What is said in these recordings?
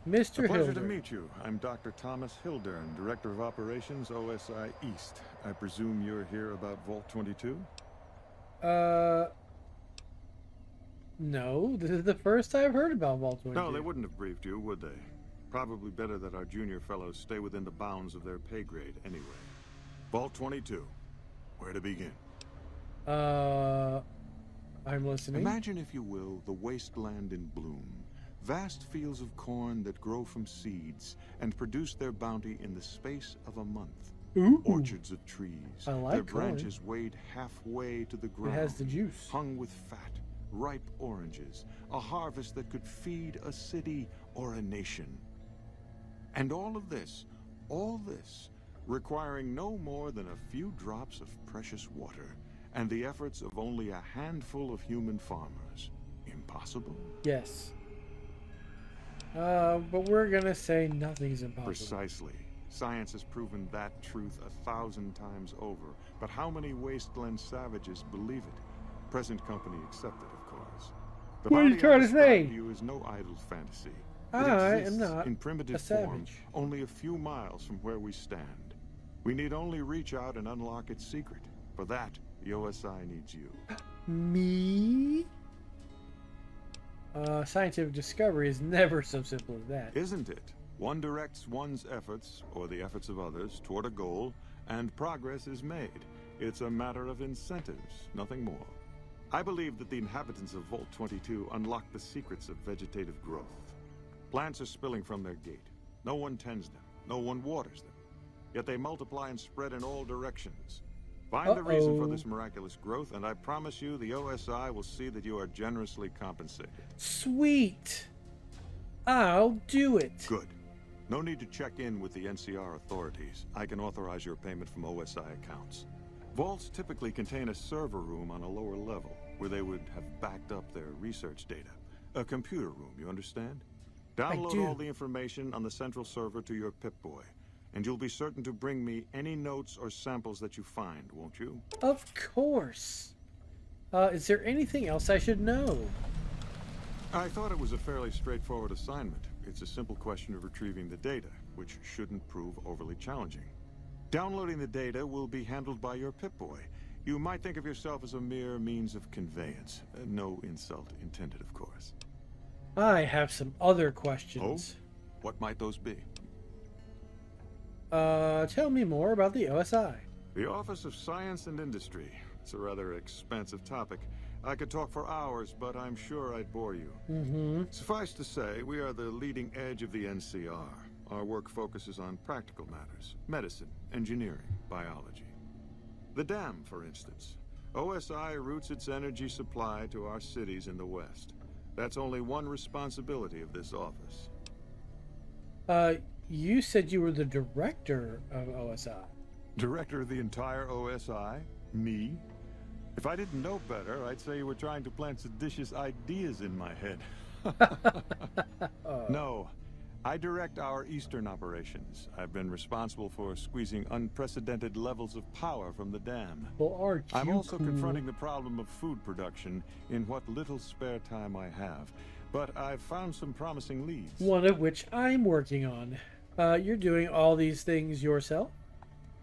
Mr. A pleasure to Hildern. meet you. I'm Dr. Thomas Hildern, Director of Operations, OSI East. I presume you're here about Vault 22? No. This is the first I've heard about Vault 22. No, they wouldn't have briefed you, would they? Probably better that our junior fellows stay within the bounds of their pay grade anyway. Vault 22. Where to begin? I'm listening. Imagine, if you will, the wasteland in bloom. Vast fields of corn that grow from seeds and produce their bounty in the space of a month. Ooh. Orchards of trees, I like their corn. branches weighed halfway to the ground. It has the juice. Hung with fat, ripe oranges. A harvest that could feed a city or a nation. And all this, requiring no more than a few drops of precious water and the efforts of only a handful of human farmers. Impossible? Yes. But we're gonna say nothing's impossible. Precisely. Science has proven that truth 1,000 times over. But how many wasteland savages believe it? Present company accepted, of course. The What are you bounty trying I to say? described to you is no idle fantasy. It I exists am not in primitive a form, savage. only a few miles from where we stand. We need only reach out and unlock its secret. For that, the OSI needs you. Me? Scientific discovery is never so simple as that. Isn't it? One directs one's efforts, or the efforts of others, toward a goal, and progress is made. It's a matter of incentives, nothing more. I believe that the inhabitants of Vault 22 unlock the secrets of vegetative growth. Plants are spilling from their gate. No one tends them. No one waters them. Yet they multiply and spread in all directions. Find the reason for this miraculous growth, and I promise you the OSI will see that you are generously compensated. Sweet. I'll do it. Good. No need to check in with the NCR authorities. I can authorize your payment from OSI accounts. Vaults typically contain a server room on a lower level, where they would have backed up their research data. A computer room, you understand? Download all the information on the central server to your Pip-Boy, and you'll be certain to bring me any notes or samples that you find, won't you? Of course. Is there anything else I should know? I thought it was a fairly straightforward assignment. It's a simple question of retrieving the data, which shouldn't prove overly challenging. Downloading the data will be handled by your Pip-Boy. You might think of yourself as a mere means of conveyance. No insult intended, of course. I have some other questions. Oh? What might those be? Tell me more about the OSI. The Office of Science and Industry. It's a rather expansive topic. I could talk for hours, but I'm sure I'd bore you. Suffice to say, we are the leading edge of the NCR. Our work focuses on practical matters: medicine, engineering, biology. The dam, for instance. OSI routes its energy supply to our cities in the West. That's only one responsibility of this office. You said you were the director of OSI. Director of the entire OSI? Me? If I didn't know better, I'd say you were trying to plant seditious ideas in my head. No, I direct our eastern operations. I've been responsible for squeezing unprecedented levels of power from the dam. Well, aren't you I'm also cool? confronting the problem of food production in what little spare time I have. But I've found some promising leads. One of which I'm working on. You're doing all these things yourself?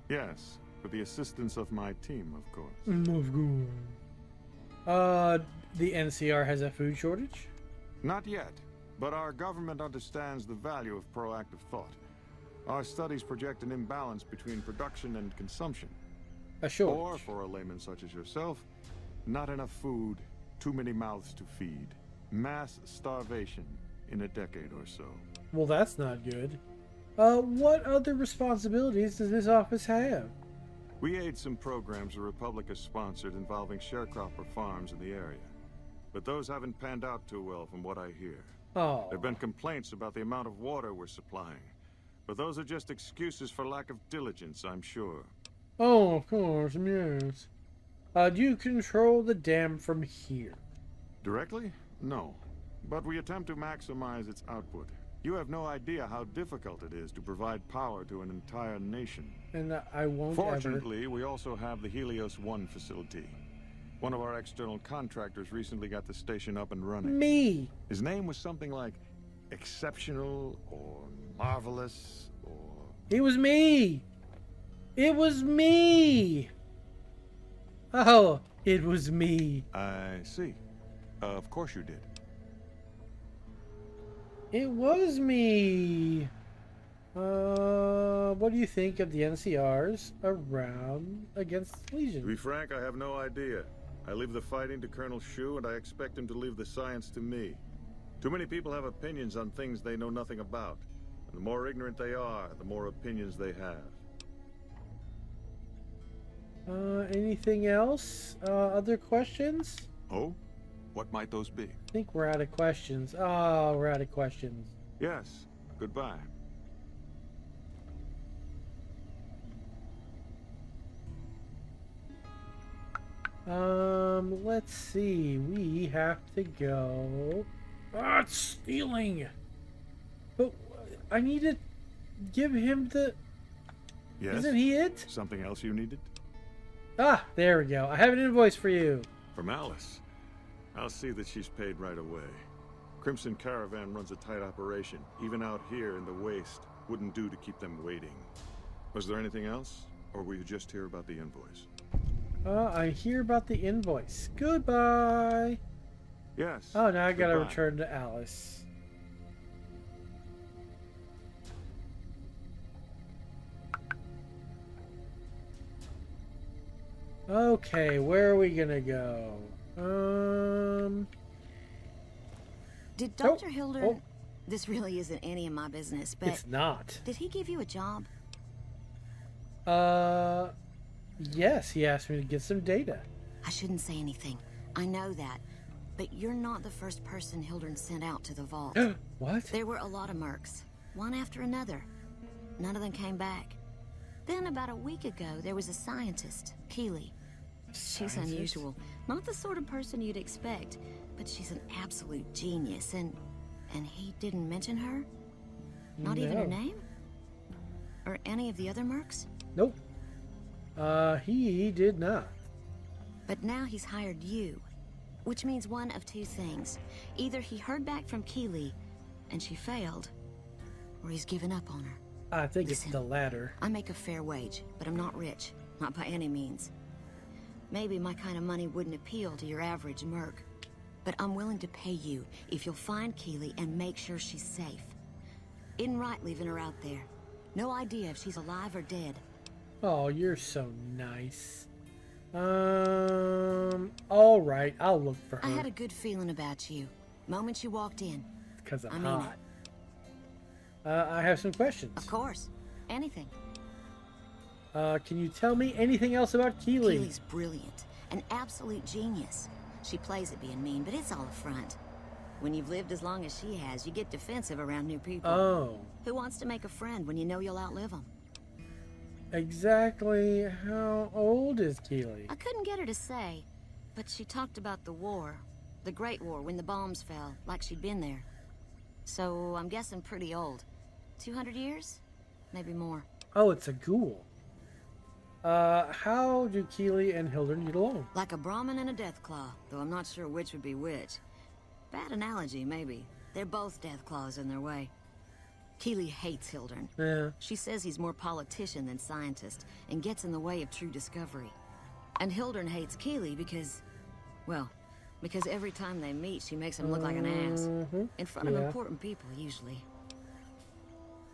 Yes, with the assistance of my team, of course. Of course. The NCR has a food shortage? Not yet, but our government understands the value of proactive thought. Our studies project an imbalance between production and consumption. A shortage. Or, for a layman such as yourself, not enough food, too many mouths to feed. Mass starvation in a decade or so. Well, that's not good. What other responsibilities does this office have? We aid some programs the Republic has sponsored involving sharecropper farms in the area. But those haven't panned out too well from what I hear. Oh. There have been complaints about the amount of water we're supplying. But those are just excuses for lack of diligence, I'm sure. Oh, of course, yes. Do you control the dam from here? Directly? No. But we attempt to maximize its output. You have no idea how difficult it is to provide power to an entire nation. And I won't Fortunately, we also have the Helios 1 facility. One of our external contractors recently got the station up and running. Me! His name was something like exceptional or marvelous or... It was me! It was me! Oh, it was me. I see. Of course you did. It was me. What do you think of the NCRs around against the Legion? To be frank, I have no idea. I leave the fighting to Colonel Shu, and I expect him to leave the science to me. Too many people have opinions on things they know nothing about. And the more ignorant they are, the more opinions they have. Anything else? Other questions? Oh? What might those be? I think we're out of questions. Oh, we're out of questions. Yes. Goodbye. Let's see. We have to go. Ah, it's stealing. But I need to give him the... Yes? Isn't he it? Something else you needed? Ah, there we go. I have an invoice for you. From Alice. I'll see that she's paid right away. Crimson Caravan runs a tight operation. Even out here in the waste, wouldn't do to keep them waiting. Was there anything else? Or were you just here about the invoice? I hear about the invoice. Goodbye. Yes. Oh, now I gotta goodbye. return to Alice. Okay, where are we gonna go? Did Dr. Hildern... Oh. This really isn't any of my business, but... It's not. Did he give you a job? Yes, he asked me to get some data. I shouldn't say anything. I know that. But you're not the first person Hildern sent out to the vault. What? There were a lot of mercs, one after another. None of them came back. Then about a week ago, there was a scientist, Keeley. She's unusual. Not the sort of person you'd expect, but she's an absolute genius, and he didn't mention her? Not even her No. name? Or any of the other mercs? Nope. He did not. But now he's hired you, which means one of two things. Either he heard back from Keeley, and she failed, or he's given up on her. I think Listen, it's the latter. I make a fair wage, but I'm not rich. Not by any means. Maybe my kind of money wouldn't appeal to your average merc. But I'm willing to pay you if you'll find Keeley and make sure she's safe. Isn't right leaving her out there. No idea if she's alive or dead. Oh, you're so nice. All right, I'll look for her. I had a good feeling about you. Moment you walked in. Because I'm I mean hot. I have some questions. Of course. Anything. Can you tell me anything else about Keeley? Keeley's brilliant. An absolute genius. She plays at being mean, but it's all a front. When you've lived as long as she has, you get defensive around new people. Oh. Who wants to make a friend when you know you'll outlive them? Exactly how old is Keeley? I couldn't get her to say, but she talked about the war. The Great War, when the bombs fell, like she'd been there. So, I'm guessing pretty old. 200 years? Maybe more. Oh, it's a ghoul. How do Keeley and Hildern get along? Like a Brahmin and a Deathclaw, though I'm not sure which would be which. Bad analogy, maybe. They're both Deathclaws in their way. Keeley hates Hildern. Yeah. She says he's more politician than scientist, and gets in the way of true discovery. And Hildern hates Keeley because... well, because every time they meet, she makes him look like an ass. In front of important people, usually.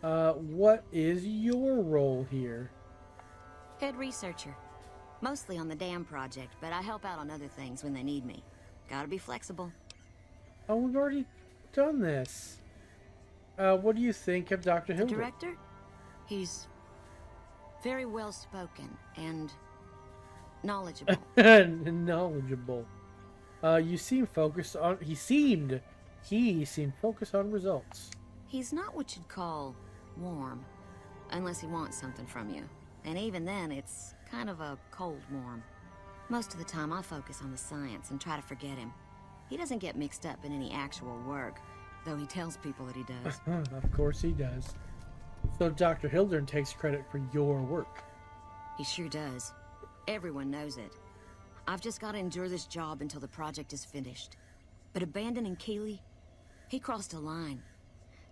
What is your role here? Head researcher. Mostly on the dam project, but I help out on other things when they need me. Gotta be flexible. Oh, we've already done this. What do you think of Dr. The Hildern? director? He's very well spoken and knowledgeable. Knowledgeable. You seem focused on... He seemed focused on results. He's not what you'd call warm, unless he wants something from you. And even then, it's kind of a cold warm. Most of the time, I focus on the science and try to forget him. He doesn't get mixed up in any actual work, though he tells people that he does. Of course he does. So Dr. Hildern takes credit for your work. He sure does. Everyone knows it. I've just got to endure this job until the project is finished. But abandoning Keeley, he crossed a line.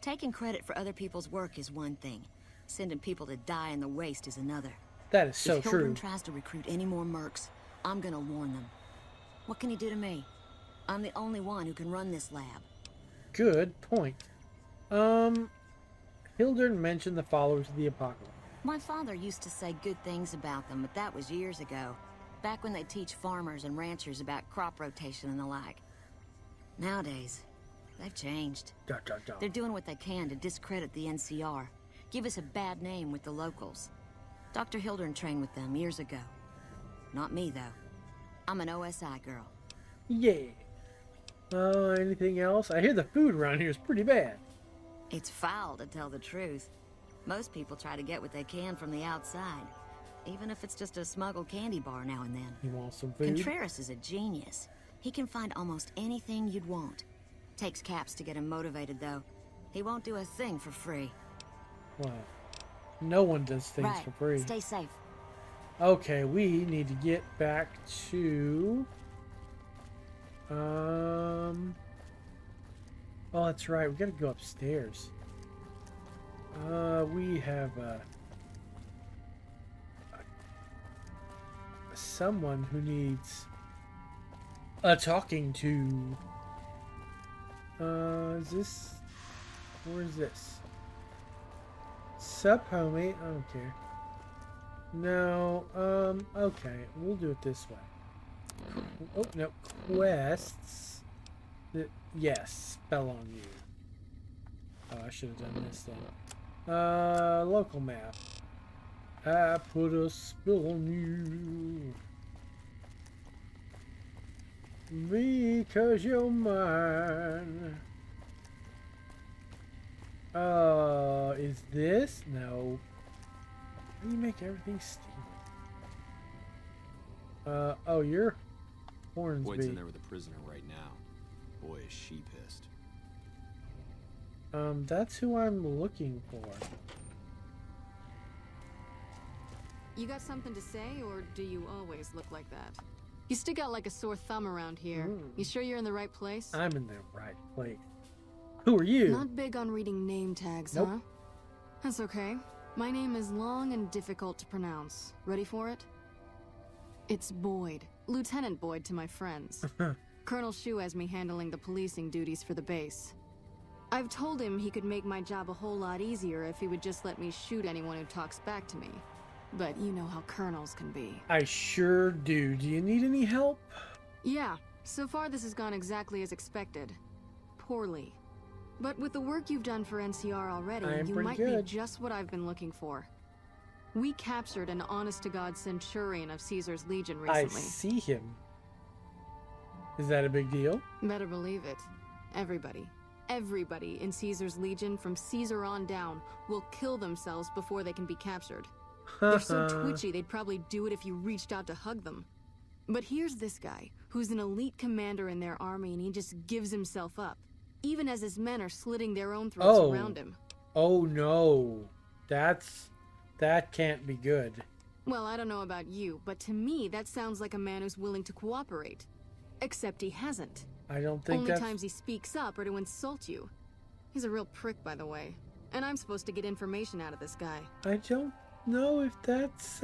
Taking credit for other people's work is one thing. Sending people to die in the waste is another. That is so if true. Hildern tries to recruit any more mercs, I'm gonna warn them. What can he do to me? I'm the only one who can run this lab. Good point. Hildern mentioned the followers of the apocalypse. My father used to say good things about them, but that was years ago. Back when they teach farmers and ranchers about crop rotation and the like. Nowadays, they've changed. They're doing what they can to discredit the NCR. Give us a bad name with the locals. Dr. Hildern trained with them years ago. Not me, though. I'm an OSI girl. Yeah. Anything else? I hear the food around here is pretty bad. It's foul, to tell the truth. Most people try to get what they can from the outside. Even if it's just a smuggled candy bar now and then. You want some food? Contreras is a genius. He can find almost anything you'd want. Takes caps to get him motivated, though. He won't do a thing for free. Well, no one does things for free. Stay safe. Okay, we need to get back to... Oh, that's right. We gotta go upstairs. We have someone who needs a talking to. Is this? Where is this? Sup, homie? I don't care. No. Okay. We'll do it this way. Oh no. Quests. Yes. Spell on you. Oh, I should have done this then. Local map. I put a spell on you because you're mine. Is this? No. How do you make everything steam? Oh, you're Hornsby. Boyd's in there with a prisoner right now. Boy, is she pissed. That's who I'm looking for. You got something to say, or do you always look like that? You stick out like a sore thumb around here. You sure you're in the right place? I'm in the right place. Who are you? Not big on reading name tags, Nope. huh? That's okay. My name is long and difficult to pronounce. Ready for it? It's Boyd. Lieutenant Boyd to my friends. Colonel Shu has me handling the policing duties for the base. I've told him he could make my job a whole lot easier if he would just let me shoot anyone who talks back to me. But you know how colonels can be. I sure do. Do you need any help? Yeah, so far this has gone exactly as expected. Poorly. But with the work you've done for NCR already, you might be just what I've been looking for. We captured an honest-to-God centurion of Caesar's Legion recently. I see him. Is that a big deal? Better believe it. Everybody in Caesar's Legion from Caesar on down will kill themselves before they can be captured. They're so twitchy they'd probably do it if you reached out to hug them. But here's this guy, who's an elite commander in their army, and he just gives himself up. Even as his men are slitting their own throats around him. Oh no. That can't be good. Well, I don't know about you, but to me that sounds like a man who's willing to cooperate. Except he hasn't. I don't think Only times he speaks up are to insult you. He's a real prick, by the way. And I'm supposed to get information out of this guy. I don't know if that's,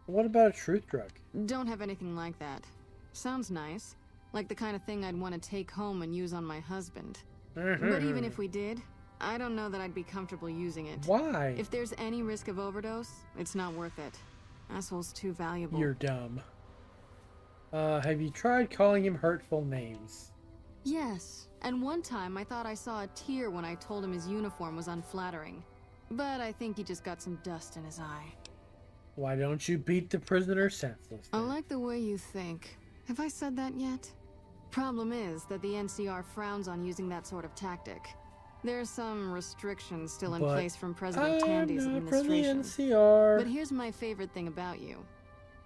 What about a truth drug? Don't have anything like that. Sounds nice. Like the kind of thing I'd want to take home and use on my husband. But even if we did, I don't know that I'd be comfortable using it. Why? If there's any risk of overdose, it's not worth it. Asshole's too valuable. You're dumb. Have you tried calling him hurtful names? Yes, and one time I thought I saw a tear when I told him his uniform was unflattering. But I think he just got some dust in his eye. Why don't you beat the prisoner senseless? I like the way you think. Have I said that yet? Problem is that the NCR frowns on using that sort of tactic. There are some restrictions still in place from President Tandy's administration. From the NCR. But here's my favorite thing about you.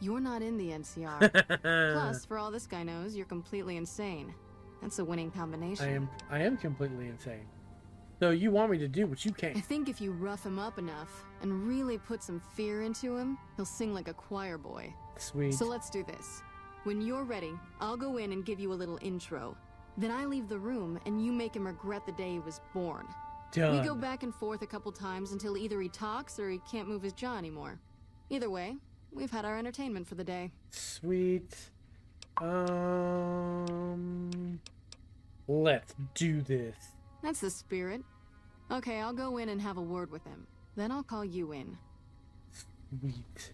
You're not in the NCR. Plus, for all this guy knows, you're completely insane. That's a winning combination. I am completely insane. So you want me to do what you I can't. think if you rough him up enough and really put some fear into him, he'll sing like a choir boy. Sweet. So let's do this. When you're ready, I'll go in and give you a little intro. Then I leave the room, and you make him regret the day he was born. Done. We go back and forth a couple times until either he talks or he can't move his jaw anymore. Either way, we've had our entertainment for the day. Sweet. Let's do this. That's the spirit. Okay, I'll go in and have a word with him. Then I'll call you in. Sweet.